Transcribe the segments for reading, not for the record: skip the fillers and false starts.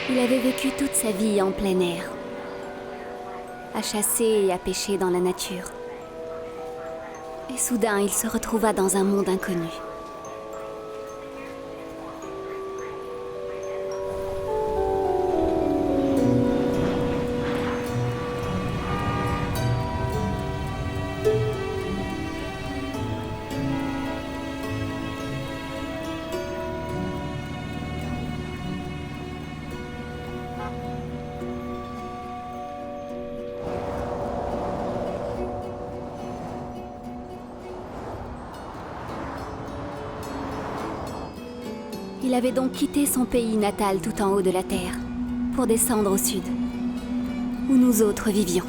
Il avait vécu toute sa vie en plein air, à chasser et à pêcher dans la nature. Et soudain, il se retrouva dans un monde inconnu. Il avait donc quitté son pays natal tout en haut de la terre, pour descendre au sud, où nous autres vivions.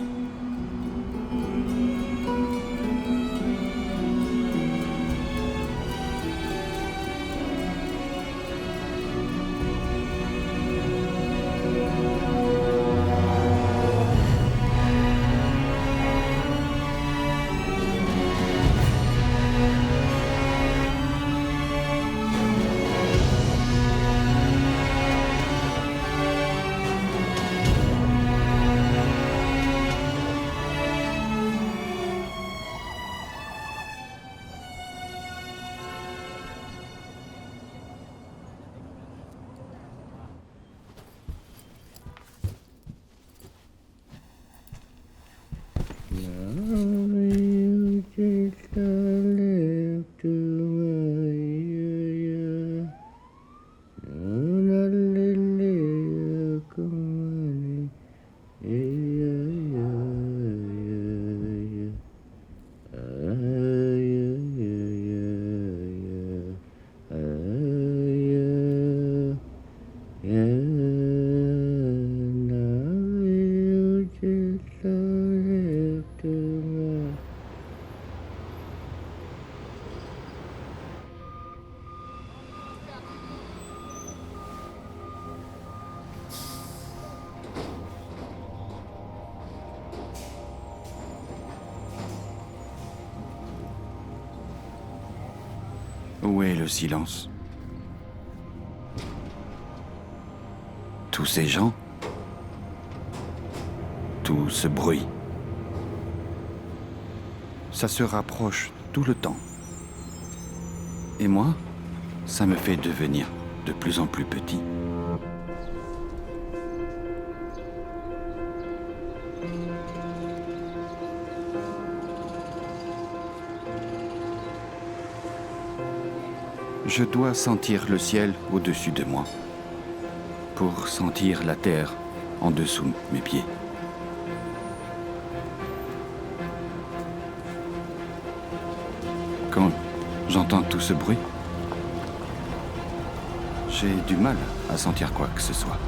Où est le silence? Tous ces gens? Tout ce bruit? Ça se rapproche tout le temps. Et moi, ça me fait devenir de plus en plus petit. Je dois sentir le ciel au-dessus de moi pour sentir la terre en dessous mes pieds. Quand j'entends tout ce bruit, j'ai du mal à sentir quoi que ce soit.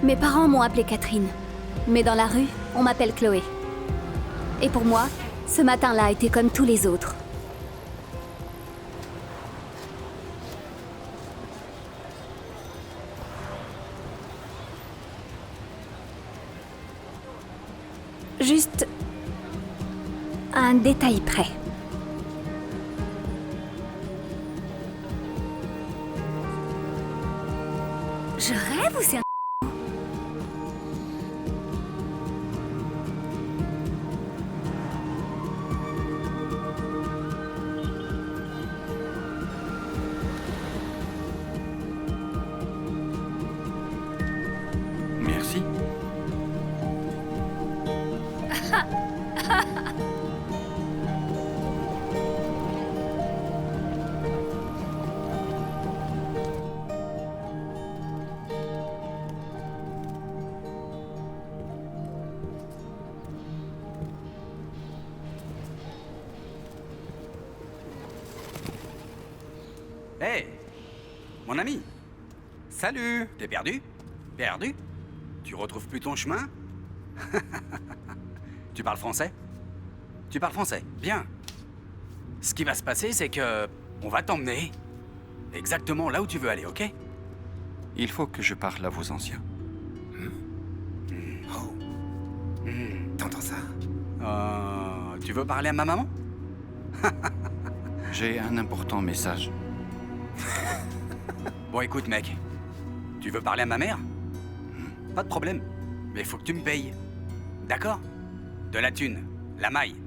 Mes parents m'ont appelée Catherine, mais dans la rue, on m'appelle Chloé. Et pour moi, ce matin-là était comme tous les autres. Juste un détail près. Je rêve ou c'est un... Merci. Hey, mon ami. Salut. T'es perdu? Perdu? Tu retrouves plus ton chemin? Tu parles français? Tu parles français, bien. Ce qui va se passer, c'est que... on va t'emmener exactement là où tu veux aller, ok? Il faut que je parle à vos anciens. T'entends ça? Tu veux parler à ma maman? J'ai un important message. Bon, écoute, mec. Tu veux parler à ma mère? Pas de problème. Mais faut que tu me payes. D'accord? De la thune. La maille.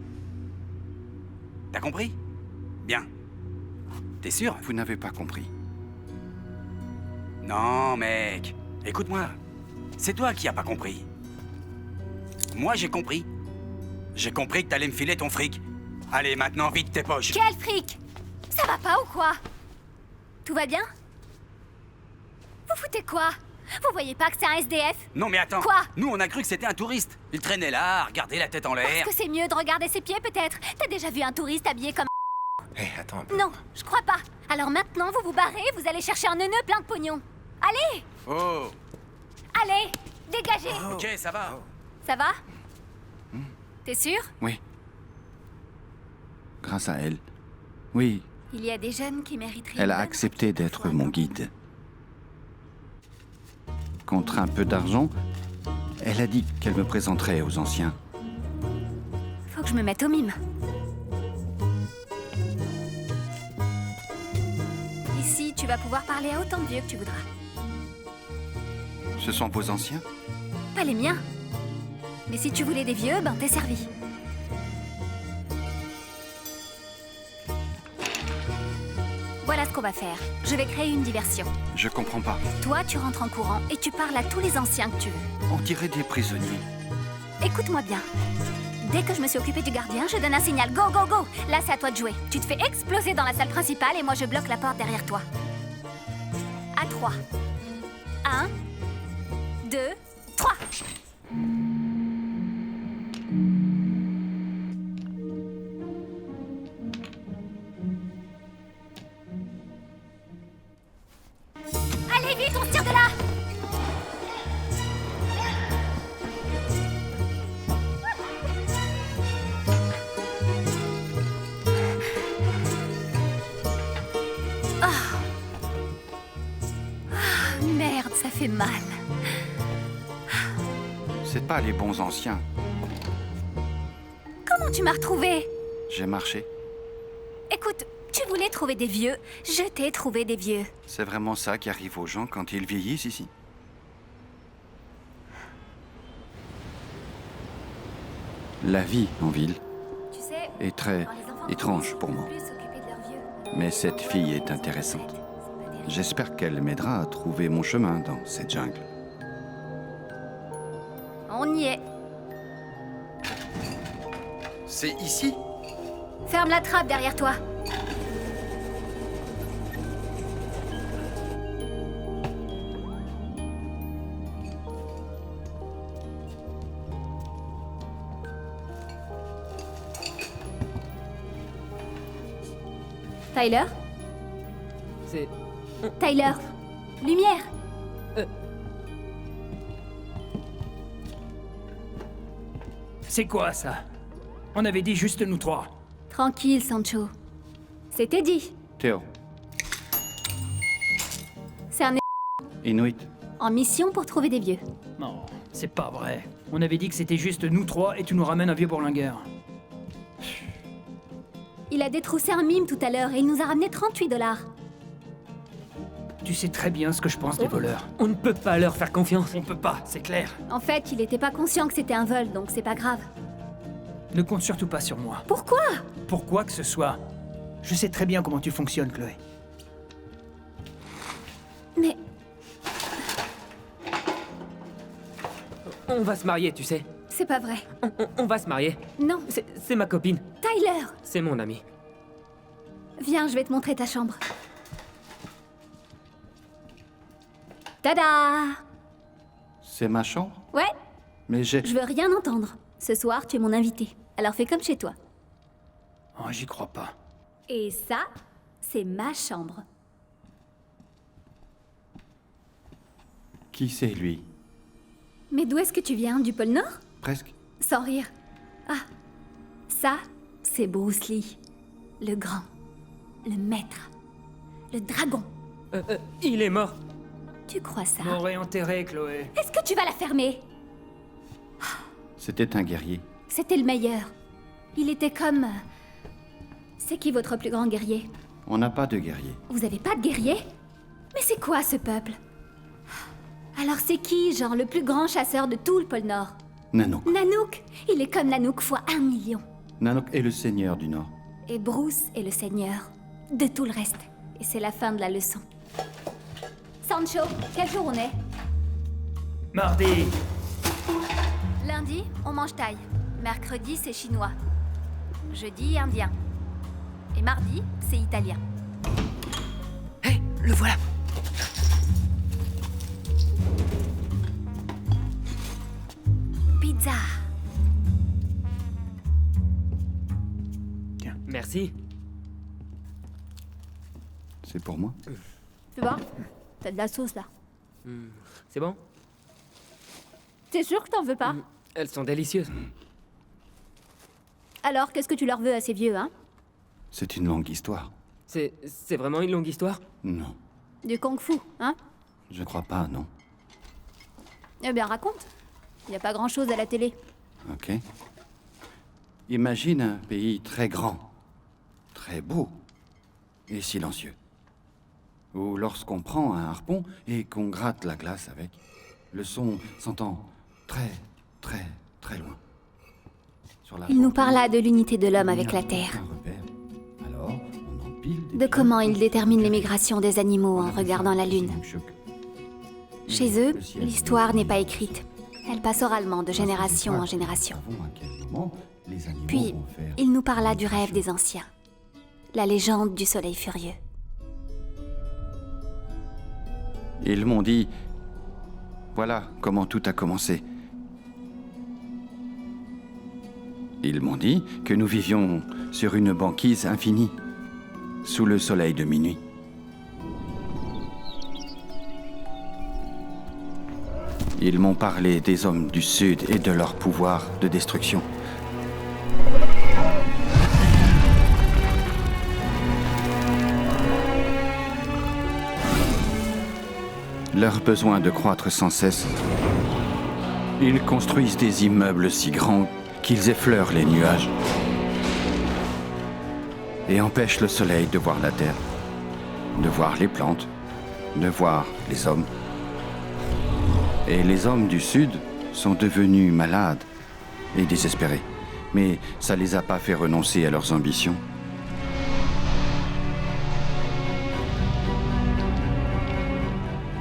T'as compris? Bien. T'es sûr? Vous n'avez pas compris. Non, mec. Écoute-moi. C'est toi qui as pas compris. Moi, j'ai compris. J'ai compris que t'allais me filer ton fric. Allez, maintenant, vite tes poches. Quel fric? Ça va pas ou quoi? Tout va bien? Vous foutez quoi? Vous voyez pas que c'est un SDF? Non, mais attends. Quoi? Nous, on a cru que c'était un touriste. Il traînait là, regardait la tête en l'air. Est-ce que c'est mieux de regarder ses pieds peut-être? T'as déjà vu un touriste habillé comme... Hé, attends un peu. Non, je crois pas. Alors maintenant, vous vous barrez, vous allez chercher un neuneu plein de pognon. Allez! Oh. Allez! Dégagez! Ok, ça va. Ça va? T'es sûr? Oui. Grâce à elle. Oui, Il y a des jeunes qui mériteraient... elle a une bonne accepté retraite d'être parfois, mon non? guide. Contre un peu d'argent, elle a dit qu'elle me présenterait aux anciens. Faut que je me mette au mime. Ici, tu vas pouvoir parler à autant de vieux que tu voudras. Ce sont vos anciens? Pas les miens. Mais si tu voulais des vieux, ben t'es servi. Voilà ce qu'on va faire. Je vais créer une diversion. Je comprends pas. Toi, tu rentres en courant et tu parles à tous les anciens que tu veux. On dirait des prisonniers. Écoute-moi bien. Dès que je me suis occupée du gardien, je donne un signal. Go, go, go! Là, c'est à toi de jouer. Tu te fais exploser dans la salle principale et moi, je bloque la porte derrière toi. À 3. 1, 2, 3. Allez, vite, on se tire de là! Merde, ça fait mal. C'est pas les bons anciens. Comment tu m'as retrouvé? J'ai marché. Écoute, tu voulais trouver des vieux, je t'ai trouvé des vieux. C'est vraiment ça qui arrive aux gens quand ils vieillissent ici. La vie en ville Tu sais, est très quand les enfants étrange grandissent, pour ils moi. vont plus s'occuper de leurs vieux. Mais cette fille est intéressante. C'est pas terrible. J'espère qu'elle m'aidera à trouver mon chemin dans cette jungle. On y est. C'est ici? Ferme la trappe derrière toi. Tyler? C'est... Tyler! Lumière! C'est quoi, ça? On avait dit juste nous trois. Tranquille, Sancho. C'était dit. Théo, C'est un Inuit, en mission pour trouver des vieux. Non, c'est pas vrai. On avait dit que c'était juste nous trois et tu nous ramènes un vieux bourlingueur. Il a détroussé un mime tout à l'heure et il nous a ramené 38 $. Tu sais très bien ce que je pense des voleurs. On ne peut pas leur faire confiance. On peut pas, c'est clair. En fait, il était pas conscient que c'était un vol, donc c'est pas grave. Ne compte surtout pas sur moi. Pourquoi? Pour quoi que ce soit. Je sais très bien comment tu fonctionnes, Chloé. Mais On va se marier, tu sais. c'est pas vrai. On va se marier. Non. C'est ma copine. Tyler! C'est mon ami. Viens, je vais te montrer ta chambre. Tada! c'est ma chambre? Ouais, Mais j'ai... je veux rien entendre. Ce soir, tu es mon invité. Alors fais comme chez toi. Oh, j'y crois pas. Et ça, c'est ma chambre. Qui c'est lui? Mais d'où est-ce que tu viens? Du pôle Nord? Presque. Sans rire. Ah, ça, c'est Bruce Lee. Le grand. Le maître. Le dragon. Il est mort. Tu crois ça? Mort et enterré, Chloé. Est-ce que tu vas la fermer? C'était un guerrier. C'était le meilleur. Il était comme... C'est qui votre plus grand guerrier? On n'a pas de guerrier. Vous avez pas de guerrier? Mais c'est quoi ce peuple? Alors c'est qui, genre, le plus grand chasseur de tout le pôle Nord? Nanook. Nanook. Il est comme Nanook fois 1 million. Nanook est le seigneur du Nord. Et Bruce est le seigneur de tout le reste. Et c'est la fin de la leçon. Sancho, quel jour on est? Mardi. Lundi, on mange thaï. Mercredi, c'est chinois. Jeudi, indien. Et mardi, c'est italien. Hé, le voilà. Pizza. Merci. C'est pour moi. Tu vois? T'as de la sauce, là. C'est bon? T'es sûr que t'en veux pas? Elles sont délicieuses. Alors, qu'est-ce que tu leur veux à ces vieux, hein? C'est une longue histoire. C'est vraiment une longue histoire? Non. Du kung-fu, hein? Je crois pas, non. Eh bien, raconte. Y a pas grand-chose à la télé. Ok. Imagine un pays très grand, très beau et silencieux. Où lorsqu'on prend un harpon et qu'on gratte la glace avec, le son s'entend très, très, très loin. Sur la Il nous bande, parla de l'unité de l'homme il n'y avec a la Terre. aucun repère. Alors, on empile des De pierres comment ils pour déterminent les cacher. migrations des animaux en Voilà, regardant la c'est Lune. un choc. Chez Mais eux, le ciel l'histoire bleu n'est pas est écrite. Elle passe oralement de génération en génération. Nous savons à quel moment les animaux Puis, vont faire il nous parla du rêve migration. des anciens. La légende du soleil furieux. Ils m'ont dit, voilà comment tout a commencé. Ils m'ont dit que nous vivions sur une banquise infinie, sous le soleil de minuit. Ils m'ont parlé des hommes du Sud et de leur pouvoir de destruction. Leur besoin de croître sans cesse. Ils construisent des immeubles si grands qu'ils effleurent les nuages et empêchent le soleil de voir la terre, de voir les plantes, de voir les hommes. Et les hommes du Sud sont devenus malades et désespérés, mais ça les a pas fait renoncer à leurs ambitions.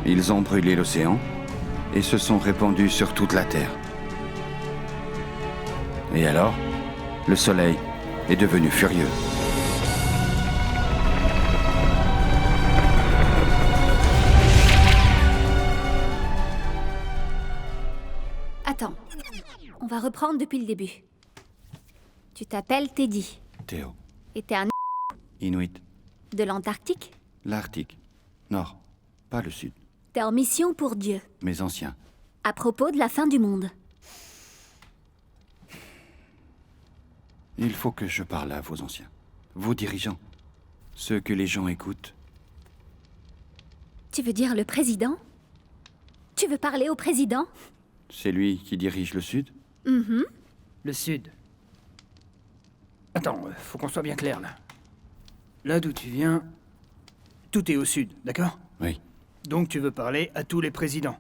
Ils ont brûlé l'océan et se sont répandus sur toute la Terre. Et alors, le soleil est devenu furieux. Attends, on va reprendre depuis le début. Tu t'appelles Teddy Théo, et t'es un Inuit, de l'Antarctique. l'Arctique, Nord, pas le Sud, T'es en mission pour Dieu, mes anciens. à propos de la fin du monde. Il faut que je parle à vos anciens, vos dirigeants, ceux que les gens écoutent. Tu veux dire le président? Tu veux parler au président? C'est lui qui dirige le Sud? Le Sud. Attends, faut qu'on soit bien clair là. Là d'où tu viens, tout est au Sud, d'accord? Oui. Donc tu veux parler à tous les présidents.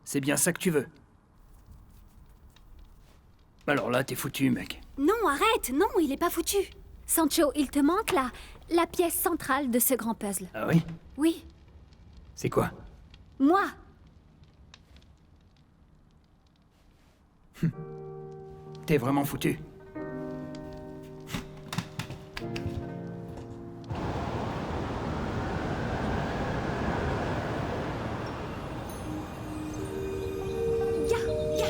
C'est bien ça que tu veux. Alors là, t'es foutu, mec. Non, arrête! Non, il est pas foutu. Sancho, il te manque la pièce centrale de ce grand puzzle. Ah oui? Oui, C'est quoi? moi. T'es vraiment foutu. Ya, ya,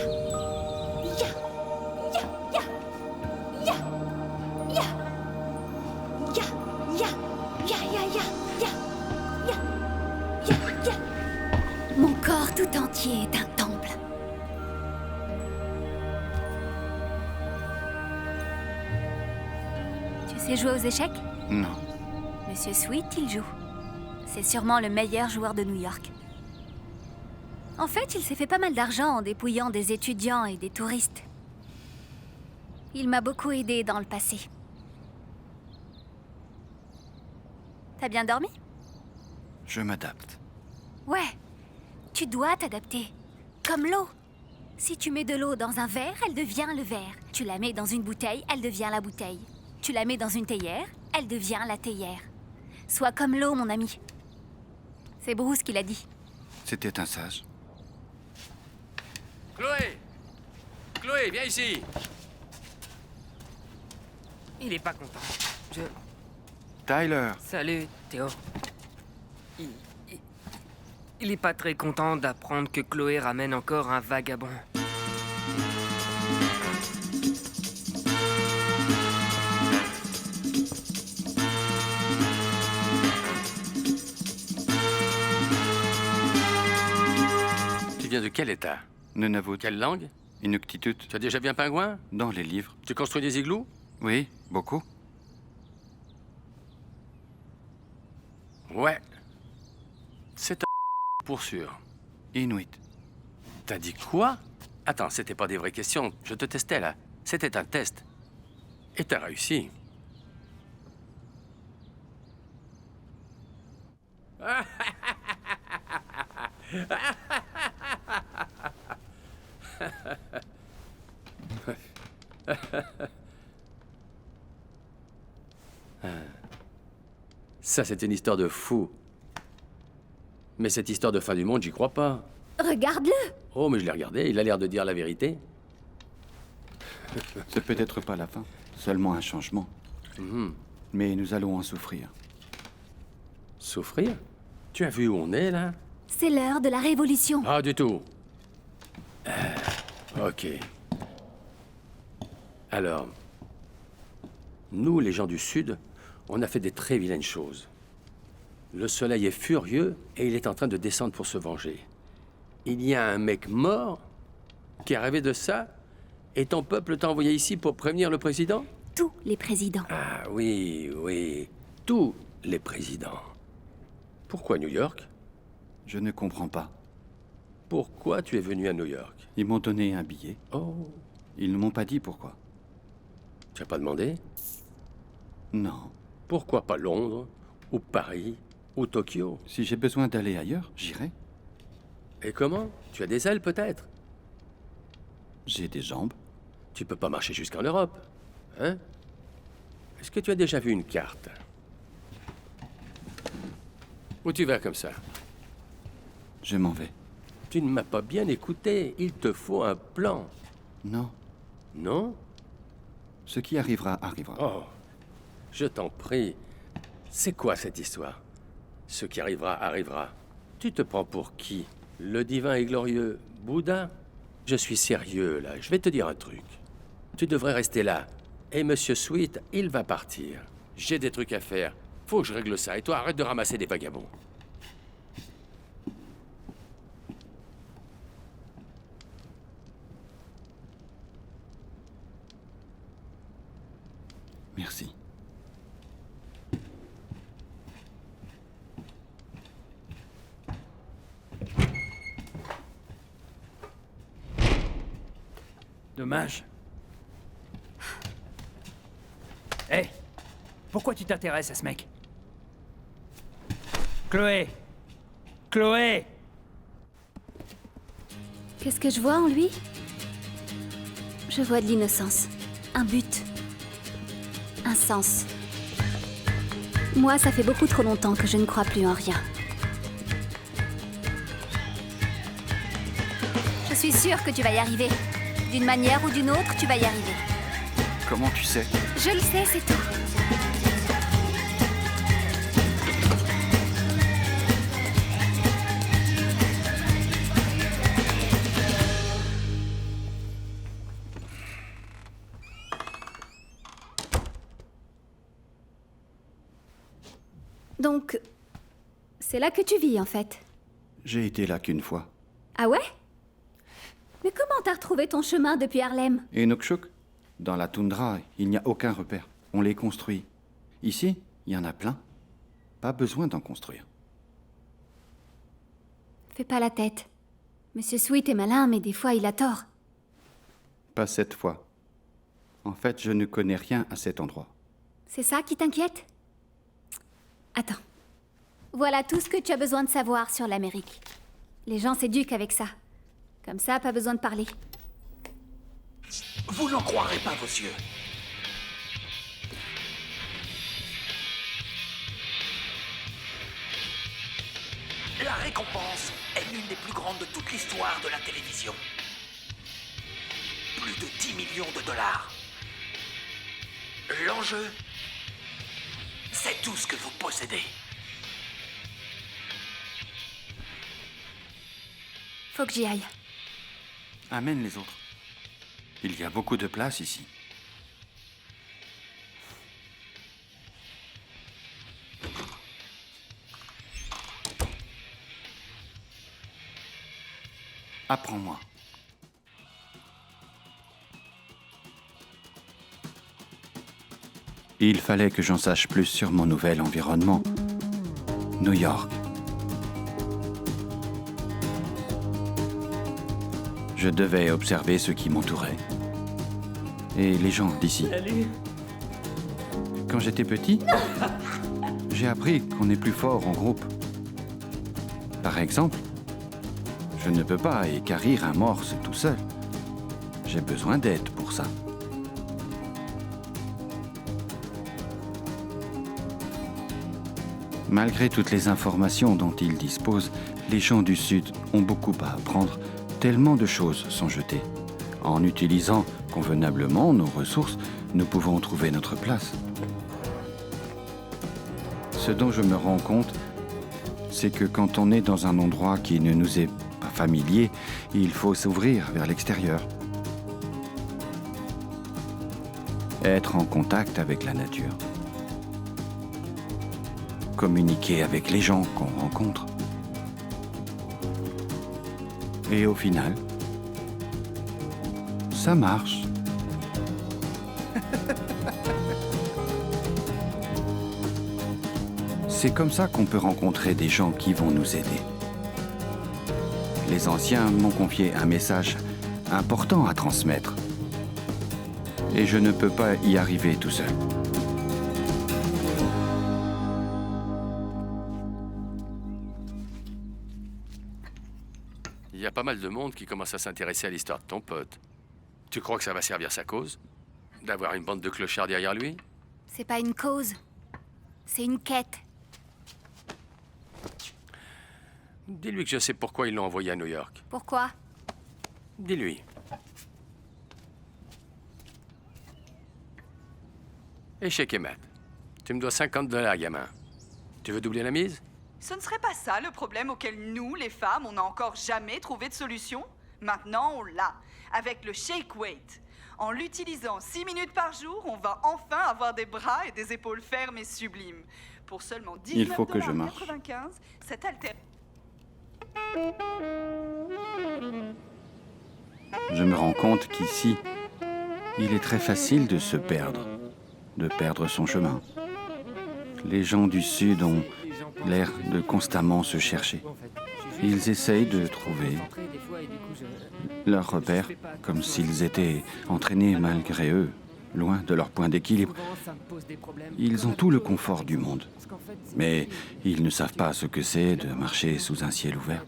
ya, ya, ya, ya, ya, ya, ya, ya, ya, ya, ya, ya, ya, ya. Mon corps tout entier est un temple. sais jouer aux échecs? Non. Monsieur Sweet, il joue. C'est sûrement le meilleur joueur de New York. En fait, il s'est fait pas mal d'argent en dépouillant des étudiants et des touristes. Il m'a beaucoup aidé dans le passé. T'as bien dormi? Je m'adapte. Ouais, tu dois t'adapter. Comme l'eau. Si tu mets de l'eau dans un verre, elle devient le verre. Tu la mets dans une bouteille, elle devient la bouteille. Tu la mets dans une théière, elle devient la théière. Sois comme l'eau, mon ami. C'est Bruce qui l'a dit. C'était un sage. Chloé! Chloé, viens ici! Il est pas content. Tyler! Salut, Théo. Il est pas très content d'apprendre que Chloé ramène encore un vagabond. Tu viens de quel état? Nunavut. Quelle langue? Inuktitut. Tu as déjà vu un pingouin? Dans les livres. Tu construis des igloos? Oui, beaucoup. Ouais. C'est un pour sûr. Inuit. T'as dit quoi? Attends, c'était pas des vraies questions. Je te testais là. C'était un test. Et t'as réussi. Ça, c'est une histoire de fou. Mais cette histoire de fin du monde, j'y crois pas. Regarde-le! Oh, mais je l'ai regardé, il a l'air de dire la vérité. C'est peut-être pas la fin, seulement un changement. Mais nous allons en souffrir. Souffrir? Tu as vu où on est, là? C'est l'heure de la révolution. Ah, du tout. Ok. Alors, nous, les gens du Sud, on a fait des très vilaines choses. Le soleil est furieux et il est en train de descendre pour se venger. Il y a un mec mort qui a rêvé de ça et ton peuple t'a envoyé ici pour prévenir le président? Tous les présidents. Ah oui, oui. Tous les présidents. Pourquoi New York? Je ne comprends pas. Pourquoi tu es venu à New York? Ils m'ont donné un billet. Oh, Ils ne m'ont pas dit pourquoi. tu n'as pas demandé? Non. Pourquoi pas Londres, ou Paris, ou Tokyo? Si j'ai besoin d'aller ailleurs, j'irai. Et comment? Tu as des ailes peut-être? J'ai des jambes. Tu peux pas marcher jusqu'en Europe, hein? Est-ce que tu as déjà vu une carte? Où tu vas comme ça? Je m'en vais. Tu ne m'as pas bien écouté. Il te faut un plan. Non. Non? Ce qui arrivera, arrivera. Oh, je t'en prie. C'est quoi cette histoire? Ce qui arrivera, arrivera. Tu te prends pour qui? Le divin et glorieux Bouddha? Je suis sérieux, là. Je vais te dire un truc. Tu devrais rester là. Et Monsieur Sweet, il va partir. J'ai des trucs à faire. Faut que je règle ça. Et toi, arrête de ramasser des vagabonds. Merci. Dommage. Hé, pourquoi tu t'intéresses à ce mec? Chloé! Chloé! Qu'est-ce que je vois en lui? Je vois de l'innocence. Un but. Un sens. Moi, ça fait beaucoup trop longtemps que je ne crois plus en rien. Je suis sûre que tu vas y arriver. D'une manière ou d'une autre, tu vas y arriver. Comment tu sais? Je le sais, c'est tout. Donc, c'est là que tu vis, en fait. J'ai été là qu'une fois. Ah ouais? Mais comment t'as retrouvé ton chemin depuis Harlem? Et Nukchuk? Dans la toundra, il n'y a aucun repère. On les construit Ici, il y en a plein. Pas besoin d'en construire. Fais pas la tête. Monsieur Sweet est malin, mais des fois il a tort. Pas cette fois. En fait, je ne connais rien à cet endroit. C'est ça qui t'inquiète? Attends. Voilà tout ce que tu as besoin de savoir sur l'Amérique. Les gens s'éduquent avec ça. Comme ça, pas besoin de parler. Vous n'en croirez pas vos yeux. La récompense est l'une des plus grandes de toute l'histoire de la télévision. Plus de 10 millions de dollars. L'enjeu, c'est tout ce que vous possédez. Faut que j'y aille. Amène les autres. Il y a beaucoup de place ici. Apprends-moi. Il fallait que j'en sache plus sur mon nouvel environnement. New York. Je devais observer ce qui m'entourait. Et les gens d'ici. Salut. Quand j'étais petit, j'ai appris qu'on est plus fort en groupe. Par exemple, je ne peux pas équarrir un morse tout seul. J'ai besoin d'aide pour ça. Malgré toutes les informations dont ils disposent, les gens du Sud ont beaucoup à apprendre. Tellement de choses sont jetées. En utilisant convenablement nos ressources, nous pouvons trouver notre place. Ce dont je me rends compte, c'est que quand on est dans un endroit qui ne nous est pas familier, il faut s'ouvrir vers l'extérieur. Être en contact avec la nature. Communiquer avec les gens qu'on rencontre. Et au final, ça marche. C'est comme ça qu'on peut rencontrer des gens qui vont nous aider. Les anciens m'ont confié un message important à transmettre. Et je ne peux pas y arriver tout seul. Il y a pas mal de monde qui commence à s'intéresser à l'histoire de ton pote. Tu crois que ça va servir sa cause? D'avoir une bande de clochards derrière lui? C'est pas une cause. C'est une quête. Dis-lui que je sais pourquoi ils l'ont envoyé à New York. Pourquoi? Dis-lui. Échec et mat. Tu me dois $50, gamin. Tu veux doubler la mise? Ce ne serait pas ça le problème auquel nous, les femmes, on n'a encore jamais trouvé de solution? Maintenant, on l'a, avec le shake weight. En l'utilisant 6 minutes par jour, on va enfin avoir des bras et des épaules fermes et sublimes. Pour seulement Il faut que je marche. 19,95 $, cette alter... Je me rends compte qu'ici, il est très facile de se perdre, de perdre son chemin. Les gens du Sud ont l'air de constamment se chercher. Ils essayent de trouver leurs repères, comme s'ils étaient entraînés malgré eux, loin de leur point d'équilibre. Ils ont tout le confort du monde, mais ils ne savent pas ce que c'est de marcher sous un ciel ouvert.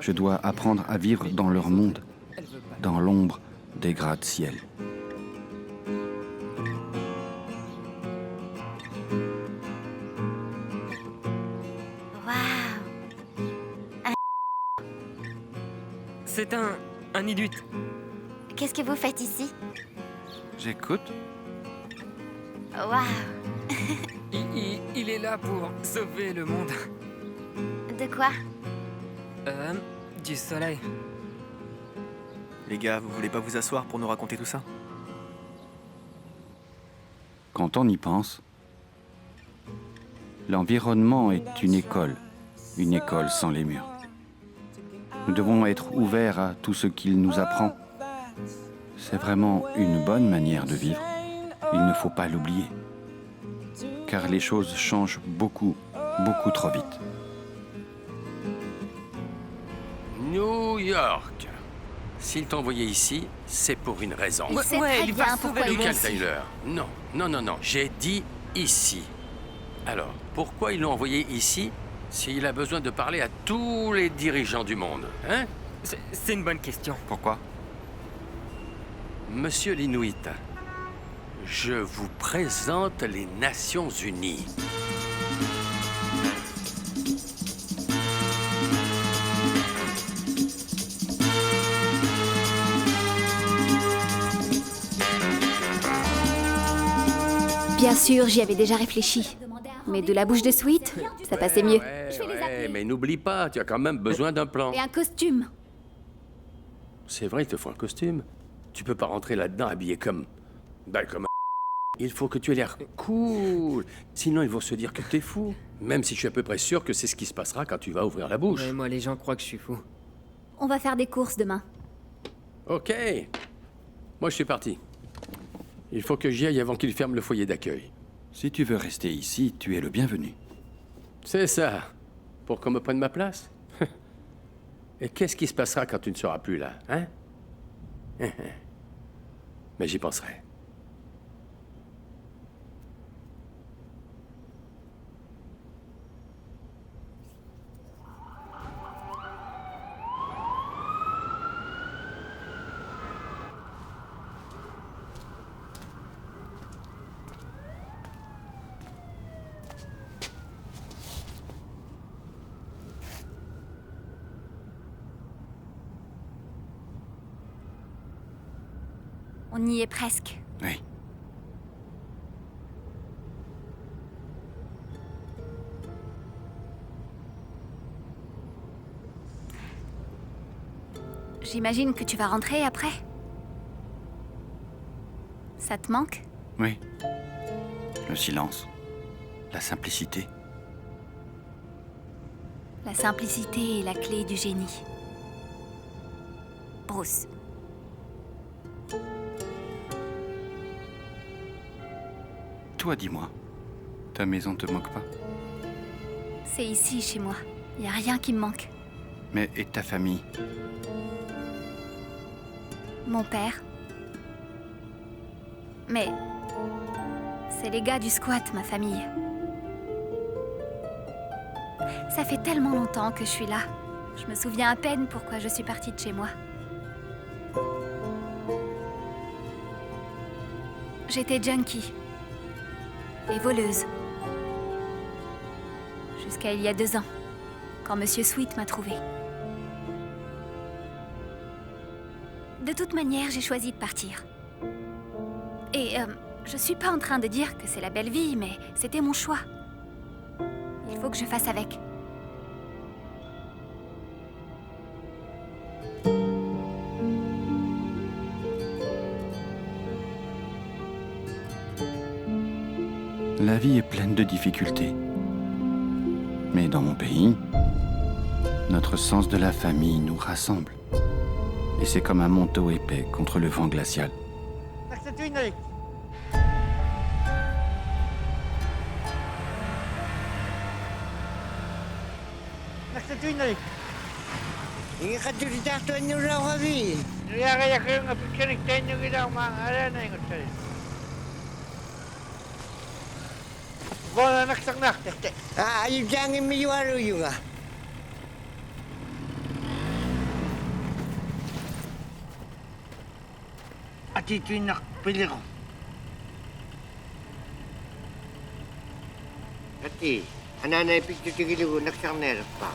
Je dois apprendre à vivre dans leur monde, dans l'ombre des gratte-ciel. C'est un inuit. Qu'est-ce que vous faites ici? J'écoute. Waouh! Il est là pour sauver le monde. De quoi? Du soleil. Les gars, vous voulez pas vous asseoir pour nous raconter tout ça? Quand on y pense, l'environnement est une école sans les murs. Nous devons être ouverts à tout ce qu'il nous apprend. C'est vraiment une bonne manière de vivre. Il ne faut pas l'oublier. car les choses changent beaucoup, beaucoup trop vite. New York. S'ils t'ont envoyé ici, c'est pour une raison. Il sait très bien pourquoi il est Michael ici. Tyler. Non, non, non, non. J'ai dit ici. Alors, pourquoi ils l'ont envoyé ici s'il a besoin de parler à tous les dirigeants du monde, hein? C'est une bonne question. Pourquoi? Monsieur l'Inuit, je vous présente les Nations Unies. Bien sûr, j'y avais déjà réfléchi. Mais de la bouche de Sweet, ça passait mieux. Ouais, Je vais les ouais, appeler. mais n'oublie pas, tu as quand même besoin d'un plan. Et un costume. C'est vrai, il te faut un costume. Tu peux pas rentrer là-dedans habillé comme... Ben, comme un... Il faut que tu aies l'air cool. Sinon, ils vont se dire que t'es fou. Même si je suis à peu près sûr que c'est ce qui se passera quand tu vas ouvrir la bouche. Ouais, moi, les gens croient que je suis fou. On va faire des courses demain. Ok. Moi, je suis parti. Il faut que j'y aille avant qu'ils ferment le foyer d'accueil. Si tu veux rester ici, tu es le bienvenu. C'est ça. Pour qu'on me prenne ma place. Et qu'est-ce qui se passera quand tu ne seras plus là, hein? Mais j'y penserai. On y est presque. Oui. J'imagine que tu vas rentrer après. Ça te manque? Oui. Le silence. La simplicité. La simplicité est la clé du génie. Bruce. Toi, dis-moi, ta maison te manque pas? C'est ici, chez moi. Y a rien qui me manque. Mais et ta famille? Mon père. Mais... c'est les gars du squat, ma famille. Ça fait tellement longtemps que je suis là. Je me souviens à peine pourquoi je suis partie de chez moi. J'étais junkie. Et voleuse. Jusqu'à il y a 2 ans, quand Monsieur Sweet m'a trouvée. De toute manière, j'ai choisi de partir. Et je suis pas en train de dire que c'est la belle vie, mais c'était mon choix. Il faut que je fasse avec. La vie est pleine de difficultés. Mais dans mon pays, notre sens de la famille nous rassemble. Et c'est comme un manteau épais contre le vent glacial. Ati, ananay picture tigilu naksarner pa.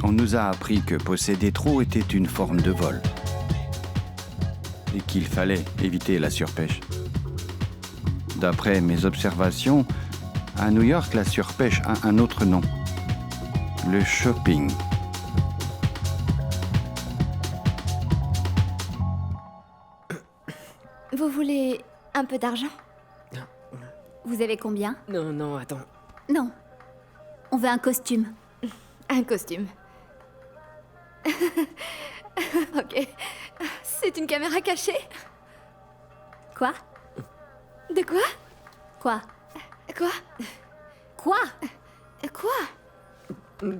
On nous a appris que posséder trop était une forme de vol. Et qu'il fallait éviter la surpêche. D'après mes observations, à New York, la surpêche a un autre nom. Le shopping. Vous voulez un peu d'argent? Vous avez combien? Non, non, attends. Non. On veut un costume. Un costume. Ok. C'est une caméra cachée? Quoi? De quoi? Quoi? Quoi? Quoi? Quoi?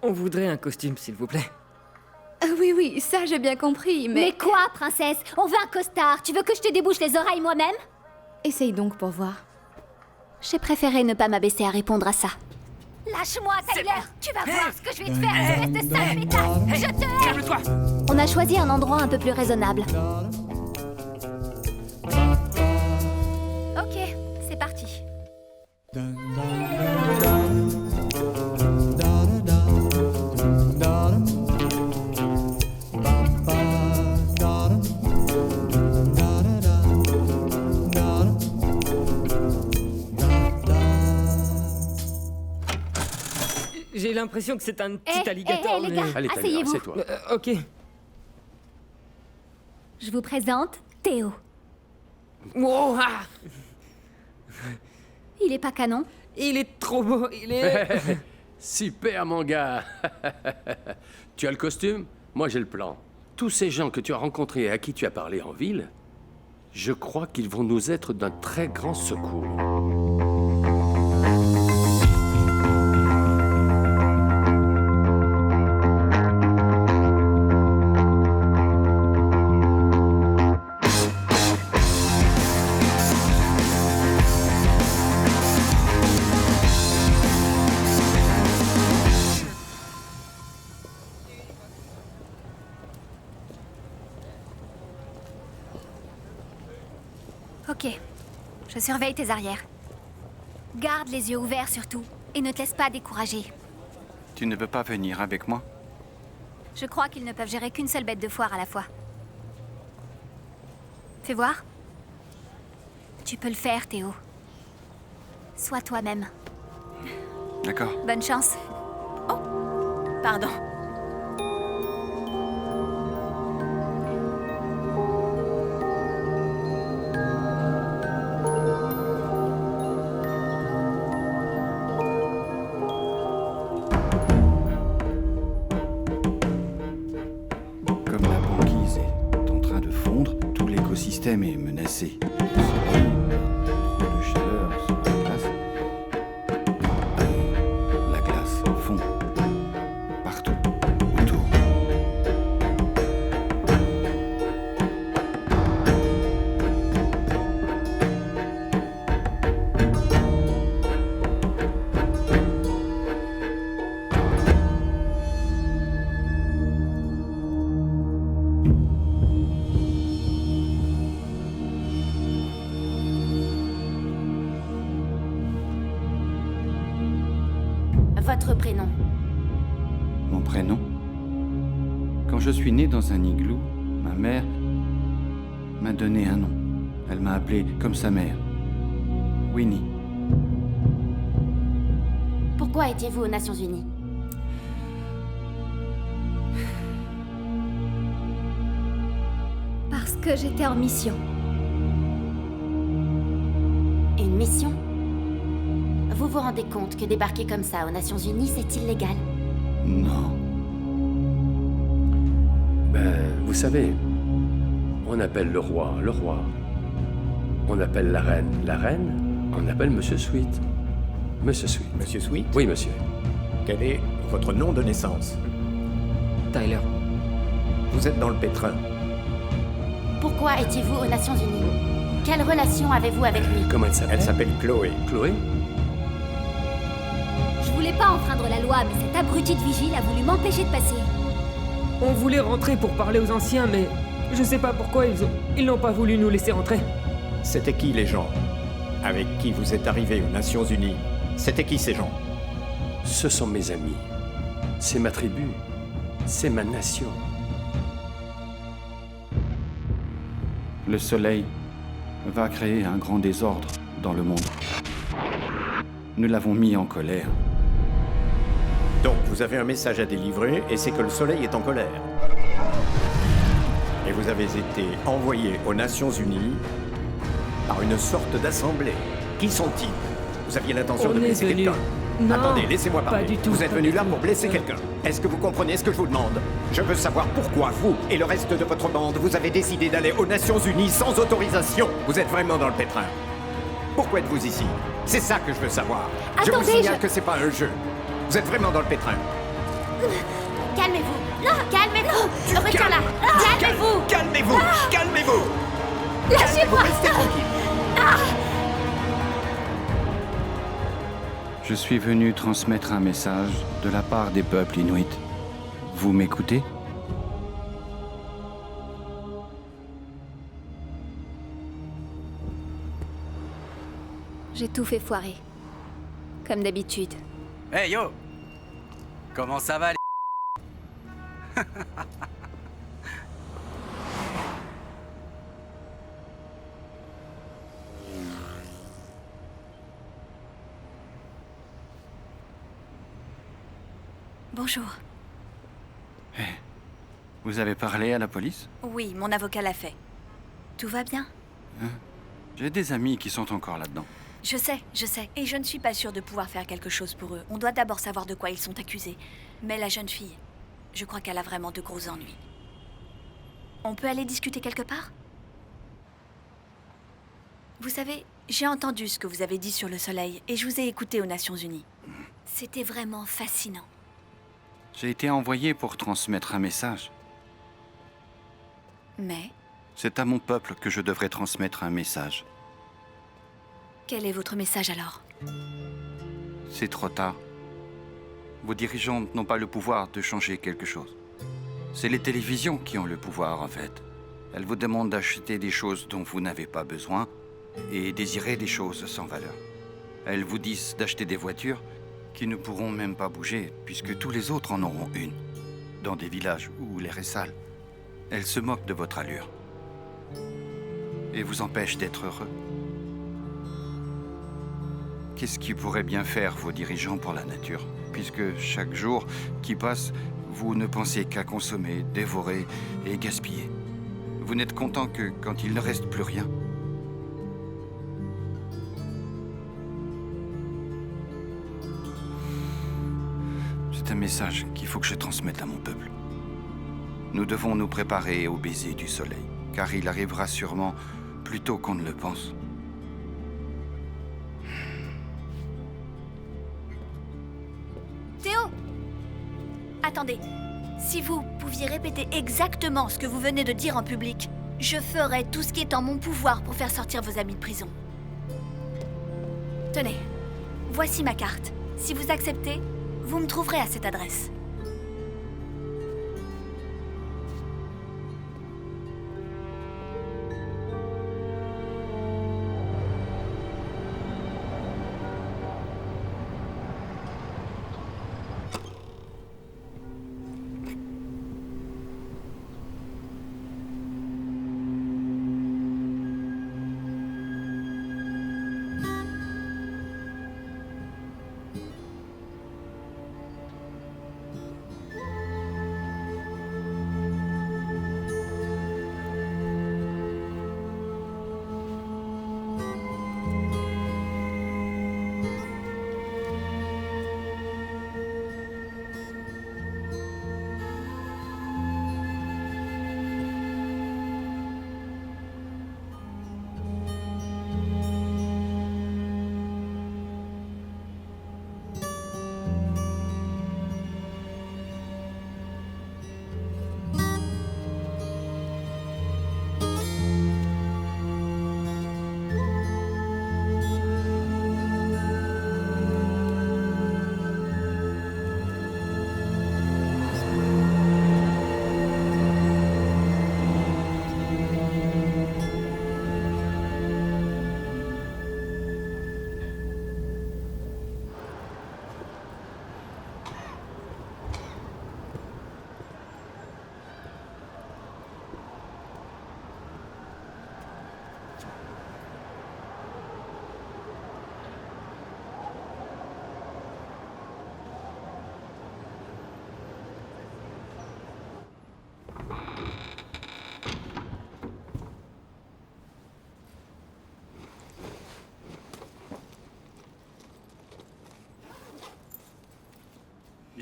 On voudrait un costume, s'il vous plaît. Oui, oui, ça j'ai bien compris, mais... Mais quoi, princesse? On veut un costard. Tu veux que je te débouche les oreilles moi-même? Essaye donc pour voir. J'ai préféré ne pas m'abaisser à répondre à ça. Lâche-moi, Tyler! Tu vas voir ce que je vais te faire, espèce de sale pétasse! Je te hais! Calme-toi! On a choisi un endroit un peu plus raisonnable. Ok, c'est parti. J'ai l'impression que c'est un petit alligator, les mais... gars, Allez, Tyler, asseyez-vous. assieds-toi. Ok. Je vous présente Théo. Wow, ah, Il est pas canon? il est trop beau, il est... Super, mon gars. Tu as le costume? Moi, j'ai le plan. Tous ces gens que tu as rencontrés et à qui tu as parlé en ville, je crois qu'ils vont nous être d'un très grand secours. Ok. Je surveille tes arrières. Garde les yeux ouverts surtout, et ne te laisse pas décourager. Tu ne veux pas venir avec moi? Je crois qu'ils ne peuvent gérer qu'une seule bête de foire à la fois. Fais voir. Tu peux le faire, Théo. Sois toi-même. D'accord. Bonne chance. Oh, pardon. Comme la banquise est en train de fondre, tout l'écosystème est menacé. Le soleil, trop de chaleur sur la glace. Et la glace fond partout autour. Votre prénom. Mon prénom? Quand je suis né dans un igloo, ma mère m'a donné un nom. Elle m'a appelé comme sa mère. Winnie. Pourquoi étiez-vous aux Nations Unies? Parce que j'étais en mission. Une mission? Vous vous rendez compte que débarquer comme ça aux Nations Unies, c'est illégal? Non. Ben, vous savez, on appelle le roi. On appelle la reine, on appelle Monsieur Sweet. Monsieur Sweet. Monsieur Sweet? Oui, monsieur. Quel est votre nom de naissance? Tyler. Vous êtes dans le pétrin. Pourquoi étiez-vous aux Nations Unies? Quelle relation avez-vous avec lui? Comment elle s'appelle? Elle s'appelle Chloé. Chloé? Je voulais pas enfreindre la loi, mais cet abruti de vigile a voulu m'empêcher de passer. On voulait rentrer pour parler aux anciens, mais je sais pas pourquoi ils n'ont pas voulu nous laisser rentrer. C'était qui les gens avec qui vous êtes arrivés aux Nations Unies? C'était qui ces gens? Ce sont mes amis. C'est ma tribu. C'est ma nation. Le soleil va créer un grand désordre dans le monde. Nous l'avons mis en colère. Donc vous avez un message à délivrer et c'est que le soleil est en colère. Et vous avez été envoyé aux Nations Unies par une sorte d'assemblée. Qui sont-ils? Vous aviez l'intention de On est blesser venu. quelqu'un? Non, Attendez, laissez-moi pas parler. du tout, Vous êtes pas venu du là tout. pour blesser quelqu'un. Est-ce que vous comprenez ce que je vous demande? Je veux savoir pourquoi vous et le reste de votre bande, vous avez décidé d'aller aux Nations Unies sans autorisation. Vous êtes vraiment dans le pétrin. Pourquoi êtes-vous ici? C'est ça que je veux savoir. Je vous Attendez, signale que c'est pas un jeu. Vous êtes vraiment dans le pétrin. Calmez-vous. Calmez-vous. Retiens-la. Calmez-vous. Calmez-vous. Calmez-vous. Lâchez-moi. Restez tranquille. Je suis venu transmettre un message de la part des peuples inuits. Vous m'écoutez? J'ai tout fait foirer. Comme d'habitude. Hey yo! Comment ça va les... Bonjour. Vous avez parlé à la police? Oui, mon avocat l'a fait. Tout va bien? J'ai des amis qui sont encore là-dedans. Je sais. Et je ne suis pas sûre de pouvoir faire quelque chose pour eux. On doit d'abord savoir de quoi ils sont accusés. Mais la jeune fille, je crois qu'elle a vraiment de gros ennuis. On peut aller discuter quelque part? Vous savez, j'ai entendu ce que vous avez dit sur le soleil et je vous ai écouté aux Nations Unies. C'était vraiment fascinant. J'ai été envoyé pour transmettre un message. Mais, C'est à mon peuple que je devrais transmettre un message. quel est votre message alors? C'est trop tard. Vos dirigeants n'ont pas le pouvoir de changer quelque chose. C'est les télévisions qui ont le pouvoir, en fait. Elles vous demandent d'acheter des choses dont vous n'avez pas besoin et désirer des choses sans valeur. Elles vous disent d'acheter des voitures qui ne pourront même pas bouger, puisque tous les autres en auront une, dans des villages où l'air est sale. Elles se moquent de votre allure et vous empêchent d'être heureux. Qu'est-ce qui pourrait bien faire vos dirigeants pour la nature, puisque chaque jour qui passe, vous ne pensez qu'à consommer, dévorer et gaspiller? Vous n'êtes content que quand il ne reste plus rien. C'est un message qu'il faut que je transmette à mon peuple. Nous devons nous préparer au baiser du soleil, car il arrivera sûrement plus tôt qu'on ne le pense. Théo! Attendez. Si vous pouviez répéter exactement ce que vous venez de dire en public, je ferai tout ce qui est en mon pouvoir pour faire sortir vos amis de prison. Tenez, voici ma carte. Si vous acceptez, vous me trouverez à cette adresse.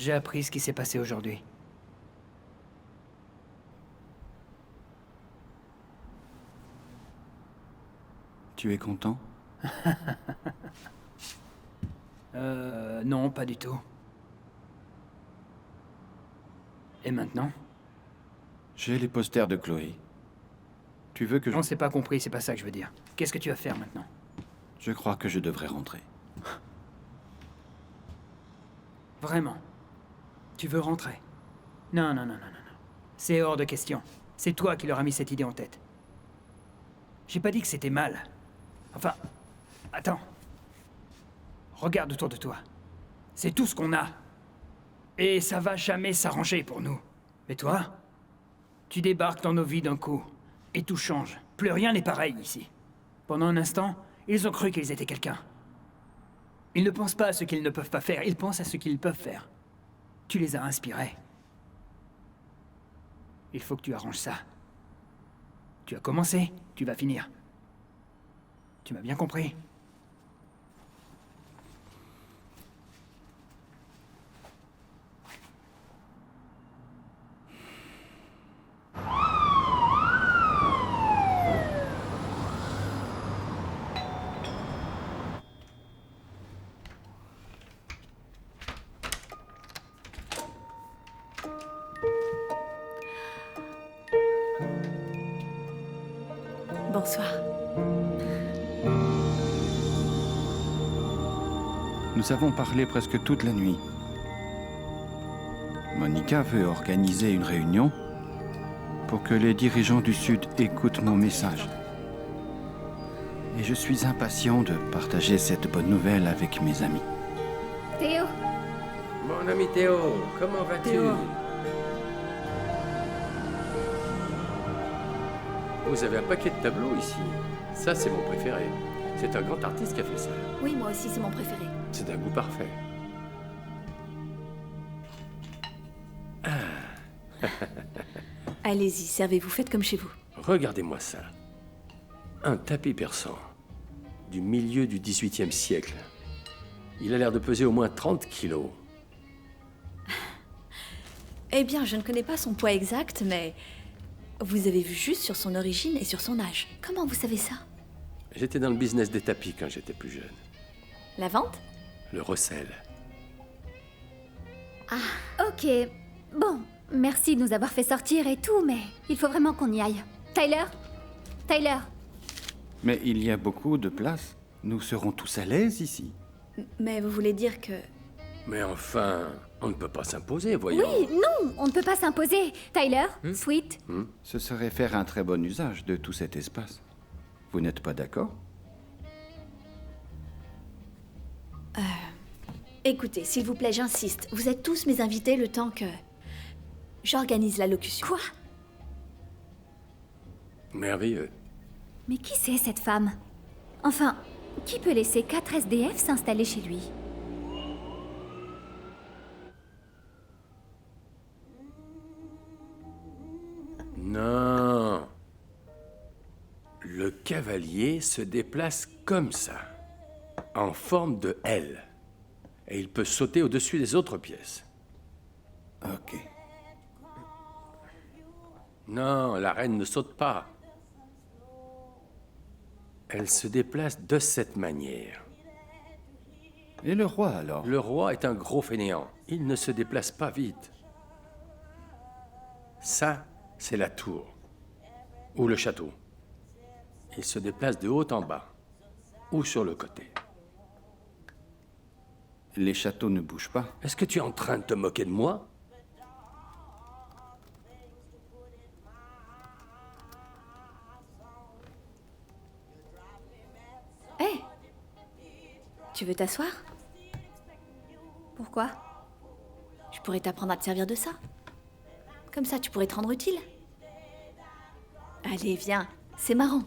déjà appris ce qui s'est passé aujourd'hui. Tu es content? Non, pas du tout. Et maintenant? J'ai les posters de Chloé. Tu veux que je... Non, c'est pas compris, c'est pas ça que je veux dire. Qu'est-ce que tu vas faire maintenant? Je crois que je devrais rentrer. Vraiment? Tu veux rentrer? Non, non, non, non, non, non. C'est hors de question. C'est toi qui leur as mis cette idée en tête. J'ai pas dit que c'était mal. Enfin... Attends. Regarde autour de toi. C'est tout ce qu'on a. Et ça va jamais s'arranger pour nous. Mais toi, tu débarques dans nos vies d'un coup. Et tout change. Plus rien n'est pareil ici. Pendant un instant, ils ont cru qu'ils étaient quelqu'un. Ils ne pensent pas à ce qu'ils ne peuvent pas faire, ils pensent à ce qu'ils peuvent faire. Tu les as inspirés. Il faut que tu arranges ça. Tu as commencé, tu vas finir. Tu m'as bien compris? Bonsoir. Nous avons parlé presque toute la nuit. Monica veut organiser une réunion pour que les dirigeants du Sud écoutent mon message. Et je suis impatient de partager cette bonne nouvelle avec mes amis. Théo! Mon ami Théo, comment vas-tu? Théo. Vous avez un paquet de tableaux ici. Ça, c'est mon préféré. C'est un grand artiste qui a fait ça. Oui, moi aussi, c'est mon préféré. C'est d'un goût parfait. Allez-y, servez-vous, faites comme chez vous. Regardez-moi ça. Un tapis persan. Du milieu du XVIIIe siècle. Il a l'air de peser au moins 30 kilos. Eh bien, je ne connais pas son poids exact, mais... Vous avez vu juste sur son origine et sur son âge. Comment vous savez ça? J'étais dans le business des tapis quand j'étais plus jeune. La vente? Le recel. Ah, ok. Bon, merci de nous avoir fait sortir et tout, mais il faut vraiment qu'on y aille. Tyler? Tyler? Mais il y a beaucoup de place. Nous serons tous à l'aise ici. Mais vous voulez dire que... Mais enfin, on ne peut pas s'imposer, voyons. Oui, non, on ne peut pas s'imposer. Tyler, Sweet. Ce serait faire un très bon usage de tout cet espace. Vous n'êtes pas d'accord? Écoutez, s'il vous plaît, j'insiste. Vous êtes tous mes invités le temps que... j'organise l'allocution. Quoi? Merveilleux. Mais qui c'est cette femme? Enfin, qui peut laisser 4 SDF s'installer chez lui? Non. Le cavalier se déplace comme ça, en forme de L. Et il peut sauter au-dessus des autres pièces. Ok. Non, la reine ne saute pas. Elle se déplace de cette manière. Et le roi, alors? Le roi est un gros fainéant. Il ne se déplace pas vite. Ça, c'est la tour. Ou le château. Il se déplace de haut en bas. Ou sur le côté. Les châteaux ne bougent pas. Est-ce que tu es en train de te moquer de moi? Hé! Tu veux t'asseoir? Pourquoi? Je pourrais t'apprendre à te servir de ça. Comme ça, tu pourrais te rendre utile. Allez, viens. C'est marrant.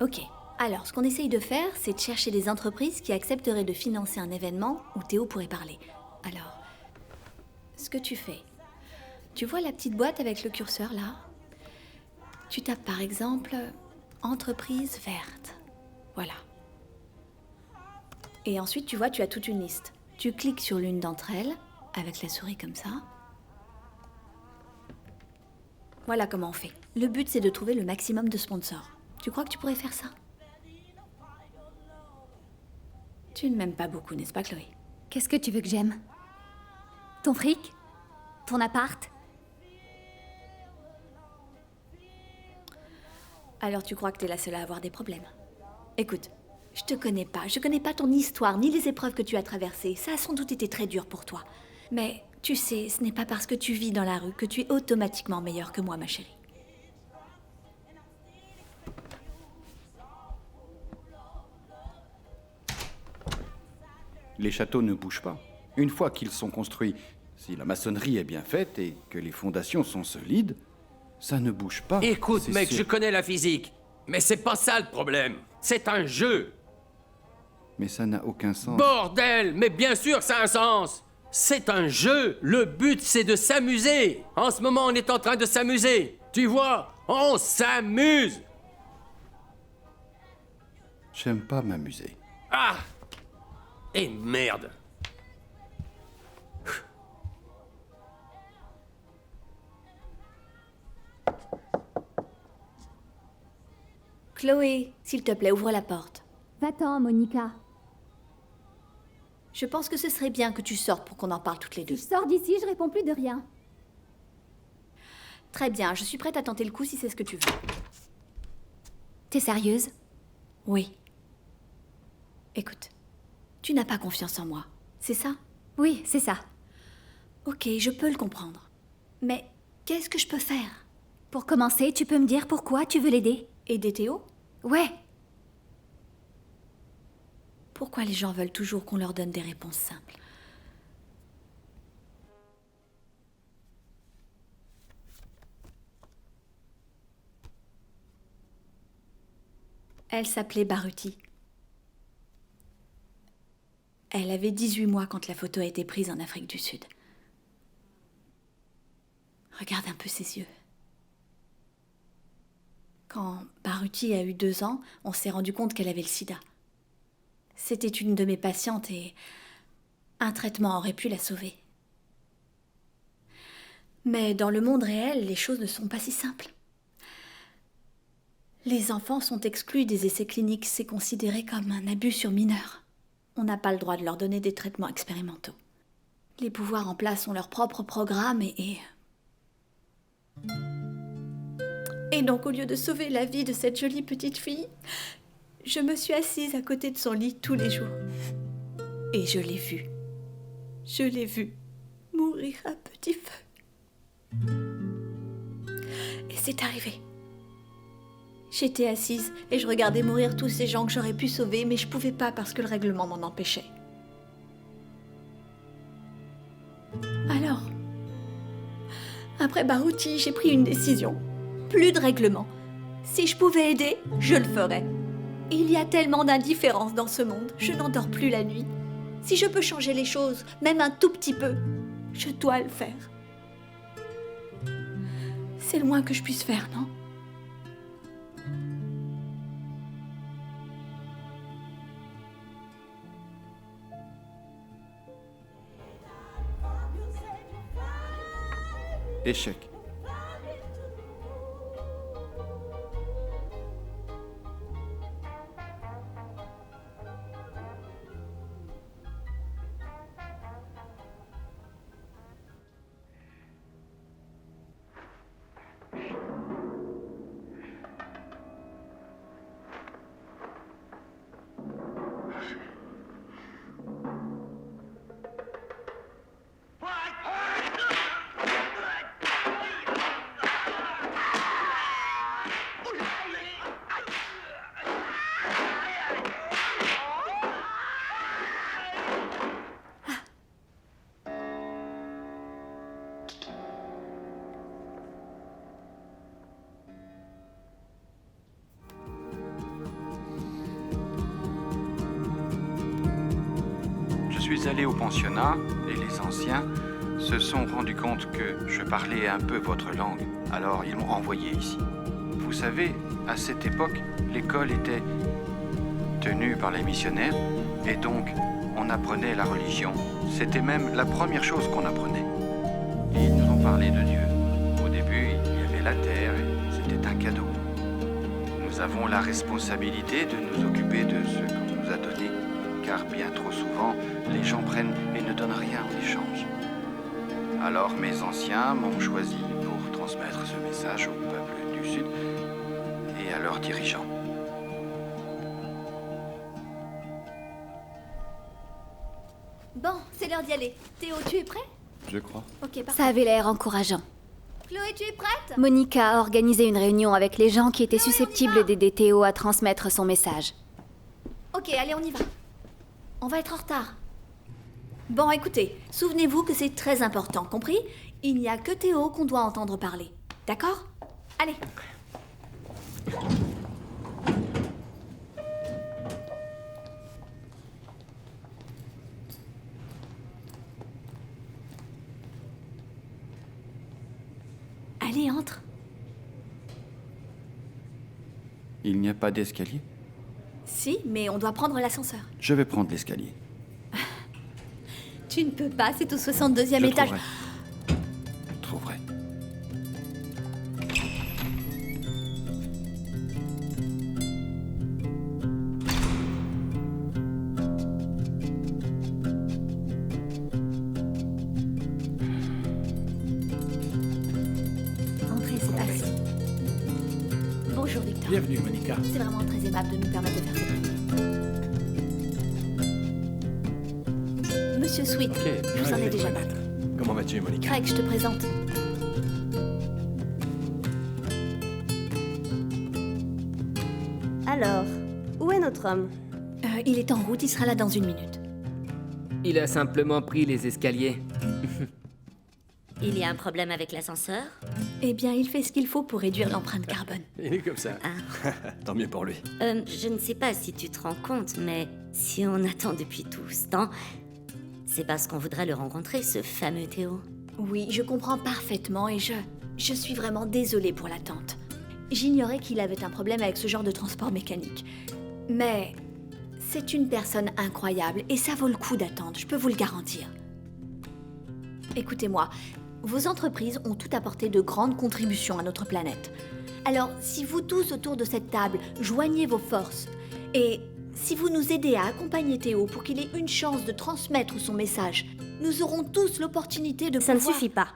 Ok. Alors, ce qu'on essaye de faire, c'est de chercher des entreprises qui accepteraient de financer un événement où Théo pourrait parler. Alors, ce que tu fais, tu vois la petite boîte avec le curseur là? Tu tapes par exemple « Entreprise verte ». Voilà. Et ensuite, tu vois, tu as toute une liste. Tu cliques sur l'une d'entre elles, avec la souris comme ça. Voilà comment on fait. Le but, c'est de trouver le maximum de sponsors. Tu crois que tu pourrais faire ça? Tu ne m'aimes pas beaucoup, n'est-ce pas, Chloé? Qu'est-ce que tu veux que j'aime? Ton fric? Ton appart? Alors tu crois que t'es la seule à avoir des problèmes? Écoute, je connais pas ton histoire, ni les épreuves que tu as traversées. Ça a sans doute été très dur pour toi. Mais tu sais, ce n'est pas parce que tu vis dans la rue que tu es automatiquement meilleure que moi, ma chérie. Les châteaux ne bougent pas. Une fois qu'ils sont construits, si la maçonnerie est bien faite et que les fondations sont solides, ça ne bouge pas. Écoute, c'est mec, sûr. je connais la physique. Mais c'est pas ça le problème. C'est un jeu. Mais ça n'a aucun sens. Bordel! Mais bien sûr, ça a un sens. C'est un jeu. Le but, c'est de s'amuser. En ce moment, on est en train de s'amuser. Tu vois? On s'amuse. J'aime pas m'amuser. Ah! Et merde! Chloé, s'il te plaît, ouvre la porte. Va-t'en, Monica. Je pense que ce serait bien que tu sortes pour qu'on en parle toutes les deux. Je sors d'ici, je réponds plus de rien. Très bien, je suis prête à tenter le coup si c'est ce que tu veux. T'es sérieuse? Oui. Écoute, tu n'as pas confiance en moi, c'est ça? Oui, c'est ça. Ok, je peux le comprendre. Mais qu'est-ce que je peux faire? Pour commencer, tu peux me dire pourquoi tu veux l'aider? Aider Théo? Ouais. Pourquoi les gens veulent toujours qu'on leur donne des réponses simples? Elle s'appelait Baruti. Elle avait 18 mois quand la photo a été prise en Afrique du Sud. Regarde un peu ses yeux. Quand Baruti a eu 2 ans, on s'est rendu compte qu'elle avait le sida. C'était une de mes patientes et un traitement aurait pu la sauver. Mais dans le monde réel, les choses ne sont pas si simples. Les enfants sont exclus des essais cliniques, c'est considéré comme un abus sur mineurs. On n'a pas le droit de leur donner des traitements expérimentaux. Les pouvoirs en place ont leur propre programme Et donc, au lieu de sauver la vie de cette jolie petite fille, je me suis assise à côté de son lit tous les jours. Et je l'ai vue. Je l'ai vue mourir à petit feu. Et c'est arrivé. J'étais assise et je regardais mourir tous ces gens que j'aurais pu sauver, mais je pouvais pas parce que le règlement m'en empêchait. Alors, après Baruti, j'ai pris une décision. Plus de règlement. Si je pouvais aider, je le ferais. Il y a tellement d'indifférence dans ce monde, je n'endors plus la nuit. Si je peux changer les choses, même un tout petit peu, je dois le faire. C'est le moins que je puisse faire, non ? Échec. Je suis allé au pensionnat et les anciens se sont rendus compte que je parlais un peu votre langue. Alors ils m'ont envoyé ici. Vous savez, à cette époque, l'école était tenue par les missionnaires Et donc, on apprenait la religion. C'était même la première chose qu'on apprenait. Et ils nous ont parlé de Dieu. Au début, il y avait la terre et c'était un cadeau. Nous avons la responsabilité de nous occuper de ce qu'on nous a donné, car bien trop souvent, les gens prennent et ne donnent rien en échange. Alors mes anciens m'ont choisi pour transmettre ce message au peuple du Sud et à leurs dirigeants. Bon, c'est l'heure d'y aller. Théo, tu es prêt? Je crois. Ok, parfait. Ça avait l'air encourageant. Chloé, tu es prête? Monica a organisé une réunion avec les gens qui étaient susceptibles d'aider Théo à transmettre son message. Ok, allez, on y va. On va être en retard. Bon, écoutez, souvenez-vous que c'est très important, compris? Il n'y a que Théo qu'on doit entendre parler. D'accord? Allez. Allez, entre. Il n'y a pas d'escalier? Si, mais on doit prendre l'ascenseur. Je vais prendre l'escalier. Tu ne peux pas, c'est au 62e Je étage. trouverai. Entrez, c'est parti. Bonjour, Victor. Bienvenue, Monica. C'est vraiment très aimable de nous permettre de faire cette réunion. Monsieur Sweet, je vous en ai déjà parlé. Comment vas-tu, Monica? Craig, je te présente. Alors, où est notre homme? Il est en route, il sera là dans 1 minute. Il a simplement pris les escaliers. Il y a un problème avec l'ascenseur? Eh bien, il fait ce qu'il faut pour réduire l'empreinte carbone. Il est comme ça. Tant mieux pour lui. Je ne sais pas si tu te rends compte, mais si on attend depuis tout ce temps, c'est parce qu'on voudrait le rencontrer, ce fameux Théo. Oui, je comprends parfaitement et je suis vraiment désolée pour l'attente. J'ignorais qu'il avait un problème avec ce genre de transport mécanique. Mais c'est une personne incroyable et ça vaut le coup d'attendre, je peux vous le garantir. Écoutez-moi, vos entreprises ont toutes apporté de grandes contributions à notre planète. Alors, si vous tous autour de cette table joignez vos forces et si vous nous aidez à accompagner Théo pour qu'il ait une chance de transmettre son message, nous aurons tous l'opportunité de Ça ne pouvoir... suffit pas.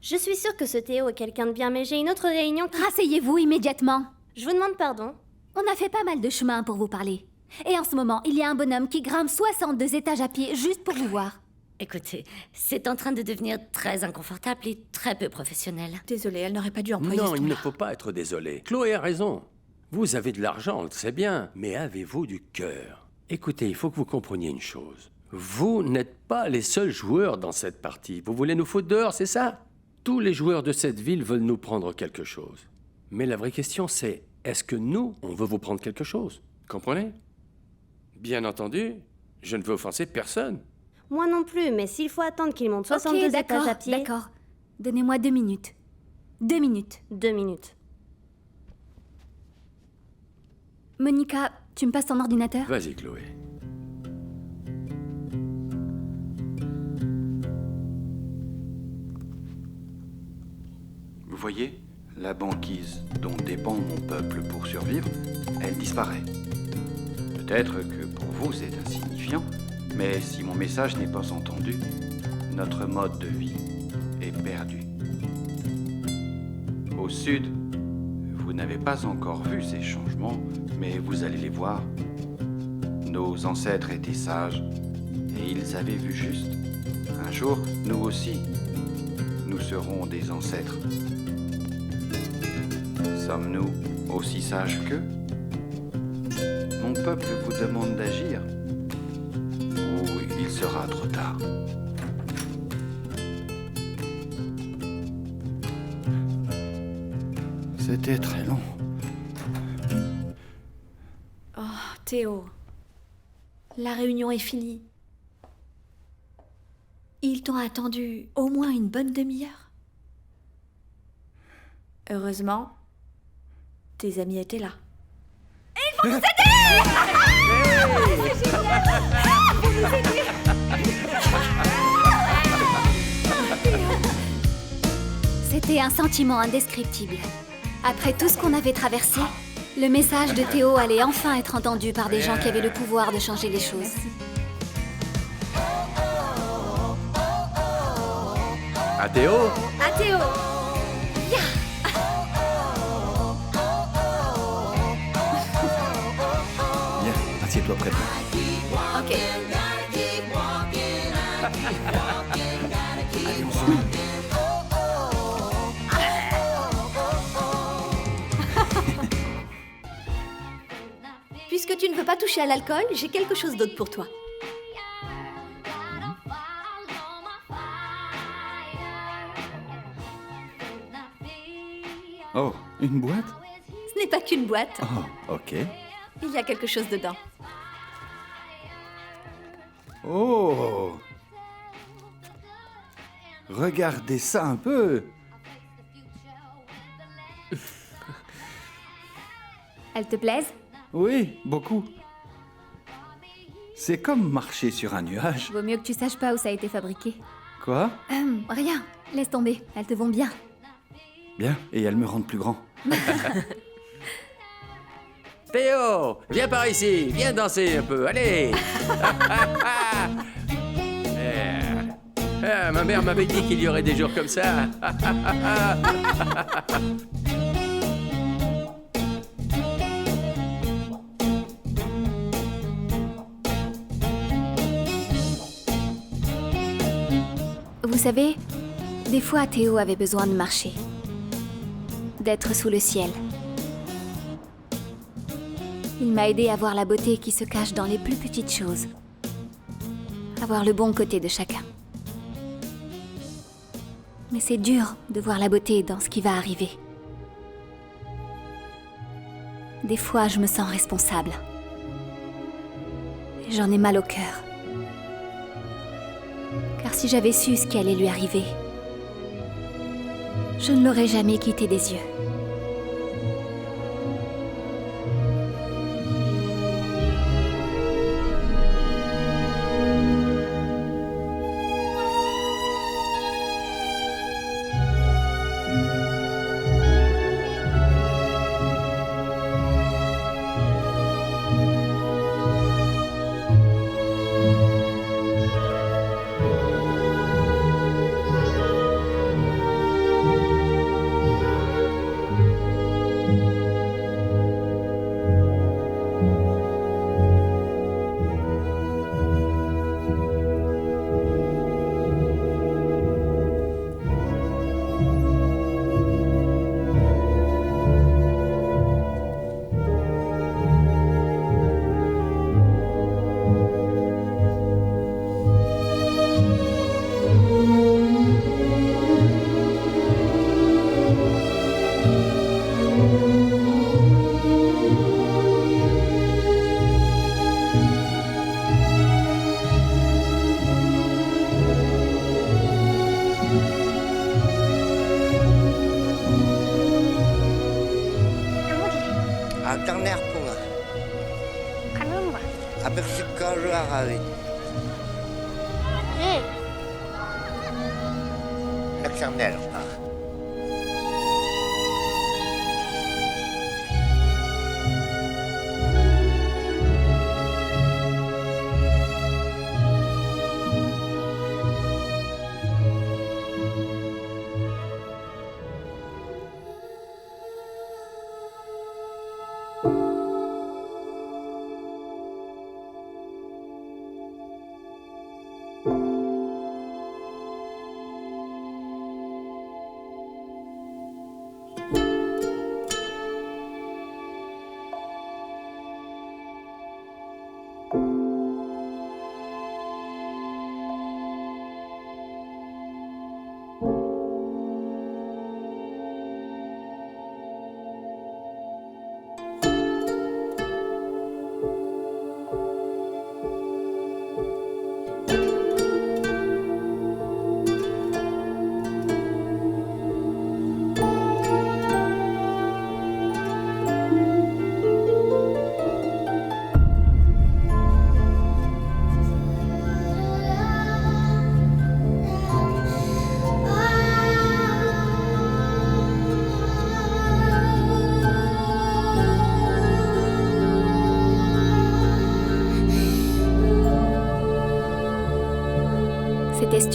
Je suis sûre que ce Théo est quelqu'un de bien, mais j'ai une autre réunion qui... Rasseyez-vous immédiatement. Je vous demande pardon. On a fait pas mal de chemin pour vous parler. Et en ce moment, il y a un bonhomme qui grimpe 62 étages à pied juste pour vous voir. Écoutez, c'est en train de devenir très inconfortable et très peu professionnel. Désolée, elle n'aurait pas dû employer Non, ce il ne ton-là. faut pas être désolé. Chloé a raison. Vous avez de l'argent, on le sait bien, mais avez-vous du cœur? Écoutez, il faut que vous compreniez une chose. Vous n'êtes pas les seuls joueurs dans cette partie. Vous voulez nous foutre dehors, c'est ça? Tous les joueurs de cette ville veulent nous prendre quelque chose. Mais la vraie question, c'est, est-ce que nous, on veut vous prendre quelque chose? Comprenez? Bien entendu, je ne veux offenser personne. Moi non plus, mais s'il faut attendre qu'il monte 62 Ok, étages à pied... d'accord. Donnez-moi 2 minutes. 2 minutes. 2 minutes. Monica, tu me passes ton ordinateur? Vas-y, Chloé. Vous voyez, la banquise dont dépend mon peuple pour survivre, elle disparaît. Peut-être que pour vous c'est insignifiant, mais si mon message n'est pas entendu, notre mode de vie est perdu. Au sud, vous n'avez pas encore vu ces changements, mais vous allez les voir. Nos ancêtres étaient sages et ils avaient vu juste. Un jour, nous aussi, nous serons des ancêtres. Sommes-nous aussi sages qu'eux? Mon peuple vous demande d'agir. Ou il sera trop tard. C'était très long. Oh, Théo. La réunion est finie. Ils t'ont attendu au moins une bonne demi-heure. Heureusement, tes amis étaient là. Il pour nous aider. C'est génial. Pour nous aider. C'était un sentiment indescriptible. Après tout ce qu'on avait traversé, le message de Théo allait enfin être entendu par des gens qui avaient le pouvoir de changer les choses. À Théo? À Théo. Viens, assieds-toi près de moi. Ok. Allez, on se met. Puisque tu ne veux pas toucher à l'alcool, j'ai quelque chose d'autre pour toi. Oh, une boîte? Ce n'est pas qu'une boîte. Oh, ok. Il y a quelque chose dedans. Oh! Regardez ça un peu! Elles te plaisent? Oui, beaucoup. C'est comme marcher sur un nuage. Vaut mieux que tu saches pas où ça a été fabriqué. Quoi? Rien. Laisse tomber. Elles te vont bien. Bien, et elles me rendent plus grand. Théo, viens par ici, viens danser un peu, allez. Ma mère m'avait dit qu'il y aurait des jours comme ça. Vous savez, des fois Théo avait besoin de marcher. D'être sous le ciel. Il m'a aidé à voir la beauté qui se cache dans les plus petites choses. À voir le bon côté de chacun. Mais c'est dur de voir la beauté dans ce qui va arriver. Des fois, je me sens responsable. J'en ai mal au cœur. Car si j'avais su ce qui allait lui arriver, je ne l'aurais jamais quitté des yeux.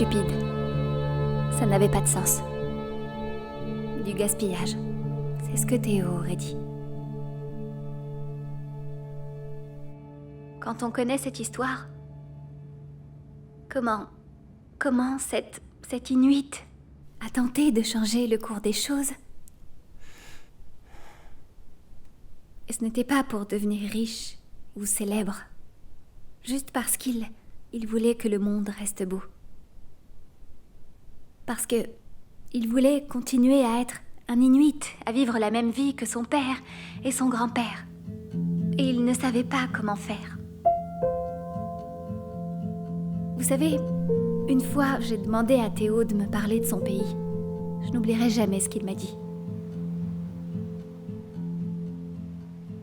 stupide. Ça n'avait pas de sens. Du gaspillage. C'est ce que Théo aurait dit. Quand on connaît cette histoire, comment cette Inuit a tenté de changer le cours des choses? Et ce n'était pas pour devenir riche ou célèbre, juste parce qu'il voulait que le monde reste beau. Parce que il voulait continuer à être un Inuit, à vivre la même vie que son père et son grand-père. Et il ne savait pas comment faire. Vous savez, une fois, j'ai demandé à Théo de me parler de son pays. Je n'oublierai jamais ce qu'il m'a dit.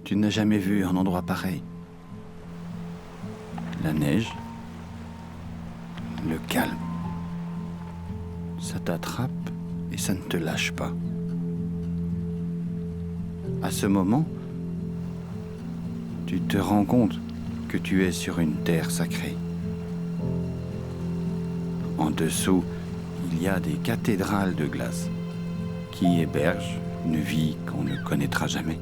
Tu n'as jamais vu un endroit pareil. La neige, le calme. Ça t'attrape et ça ne te lâche pas. À ce moment, tu te rends compte que tu es sur une terre sacrée. En dessous, il y a des cathédrales de glace qui hébergent une vie qu'on ne connaîtra jamais.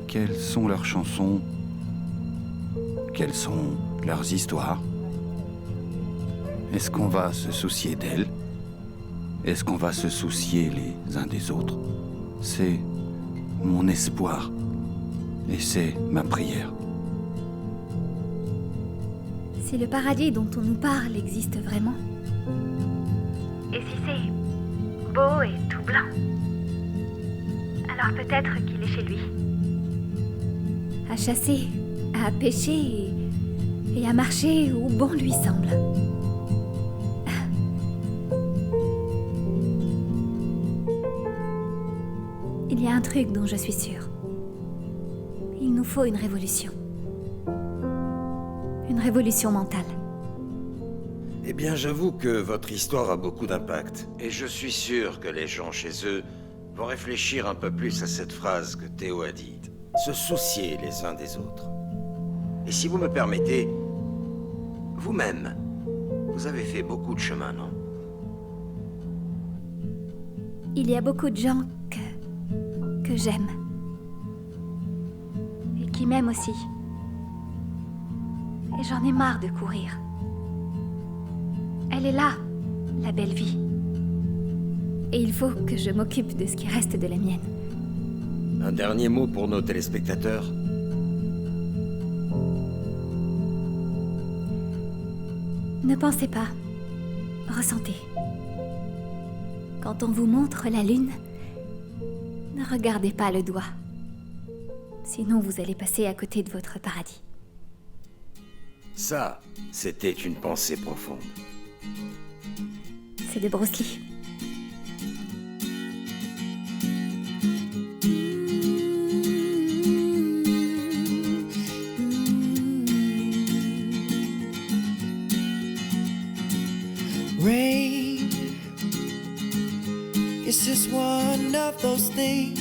Quelles sont leurs chansons? Quelles sont leurs histoires? Est-ce qu'on va se soucier d'elles? Est-ce qu'on va se soucier les uns des autres? C'est mon espoir et c'est ma prière. Si le paradis dont on nous parle existe vraiment, et si c'est beau et tout blanc, alors peut-être qu'il est chez lui. À chasser, à pêcher et à marcher où bon lui semble. Il y a un truc dont je suis sûre. Il nous faut une révolution. Une révolution mentale. Eh bien, j'avoue que votre histoire a beaucoup d'impact. Et je suis sûr que les gens chez eux vont réfléchir un peu plus à cette phrase que Théo a dite. Se soucier les uns des autres. Et si vous me permettez, vous-même, vous avez fait beaucoup de chemin, non? Il y a beaucoup de gens que j'aime. Et qui m'aiment aussi. Et j'en ai marre de courir. Elle est là, la belle vie. Et il faut que je m'occupe de ce qui reste de la mienne. Un dernier mot pour nos téléspectateurs. Ne pensez pas, ressentez. Quand on vous montre la lune, ne regardez pas le doigt. Sinon vous allez passer à côté de votre paradis. Ça, c'était une pensée profonde. C'est de Bruce Lee. Rain, it's just one of those things